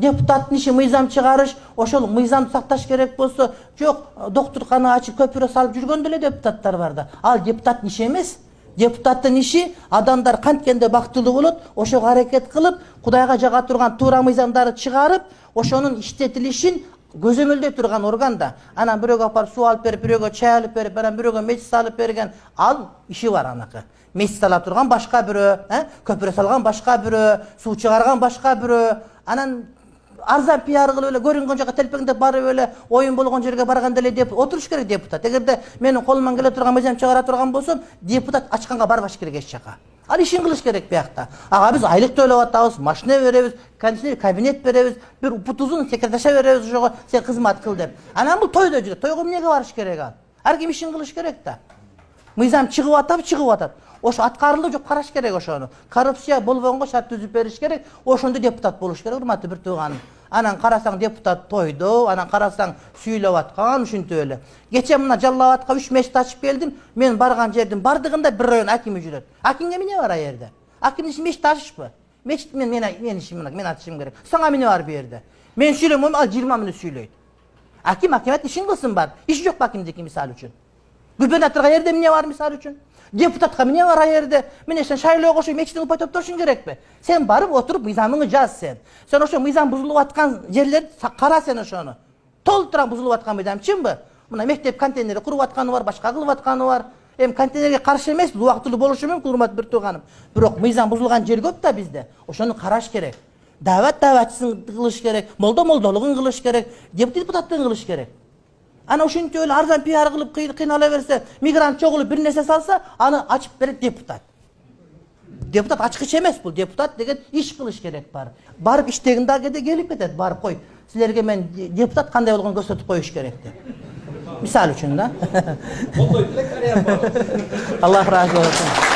депутаттын иши мыйзам чыгарыш, ошол мыйзамды сакташ керек болсо, жок, доктуркана ачып көпүрө салып жүргөн деле депутаттар бар да. Ал депутаттын иши эмес. Депутаттын иши адамдар канткенде бактылуу болот, ошого аракет кылып, Кудайга жага турган туура мыйзамдарды чыгарып, ошонун иштетилишин көзөмөлдөй турган орган да. Анан бирөөгө апарып суу алып берип, бирөөгө чай алып берип, анан бирөөгө мечит салып берген, ал иши бар анакы. Мечит сала турган башка бирөө, көпүрө салган башка бирөө, суу чыгарган башка бирөө. Анан арзан пиар кылып эле көрүнгөн жака телпеңдеп барып эле оюн болгон жерге барганда эле деп отуруш керек депутат. Эгерде менин колуман келе турган мыйзам чыгара турган болсом, депутат ачканга барбаш керек эч жака. Ал ишин кылыш керек биякта. Ага биз айлык төлөп атабыз, машина беребиз, кондиционер кабинет беребиз, бир упутузун секретарша беребиз ошого сен кызмат кыл деп. Анан бул тойдо жүрөт. Тойго эмнеге барыш керек ал? Ар ким ишин кылыш керек да. Мыйзам чыгып атат. Ошо аткарылды жок караш керек ошону. Коррупция болбогонго шарт түзүп бериш керек. Ошондо депутат болуш керек, урматтуу бир тууганым. Анан карасаң депутат тойдо, анан карасаң сүйлөп аткан, ушинтип эле. Кече мына Жалал Абадка 3 мешит ачып келдим. Мен барган жердин бардыгында бир район акими жүрөт. Акимге эмне бар ал жерде? Акимдин иши мешит ачышпы? Мешит мен ишим мына, мен ачышым керек. Сага эмне бар бу жерде? Мен сүйлөмөм, ал 20 мүнөт сүйлөйт. Акимет ишин кылсын бар. Иши жок акимдики мисалы үчүн. Губернаторга жерде эмне бар мисалы үчүн? Депутатка эмне бар жерде? Мен сен шайлоо кошуп мечиттин упай топтошуң керекпи? Сен барып отуруп мыйзамыңды жаз сен. Сен ошо мыйзам бузулуп аткан жерлерди кара сен ошону. Толтура бузулуп аткан мыйзам чынбы? Мына мектеп контейнери куруп атканы бар, башка кылып атканы бар. Эми контейнерге каршы эмес, убактылуу болушу мүмкүн, урматтуу бир тууганым. Бирок мыйзам бузулган жер көп да бизде. Ошону караш керек. Даватчысын кылыш керек, молдолугун кылыш керек, депутаттын кылыш керек. Ана ушинтип эле арзан пиар кылып кыйнала берсе, мигрант чогулуп бир нерсе салса, аны ачып берет депутат. Депутат ачкыч эмес бул, депутат деген иш кылыш керек бар. Барып иштегин да келип кетет, барып кой. Силерге мен депутат кандай болгон көрсөтүп коюш керек деп. Мисалы үчүн да. Аллах разы болсун.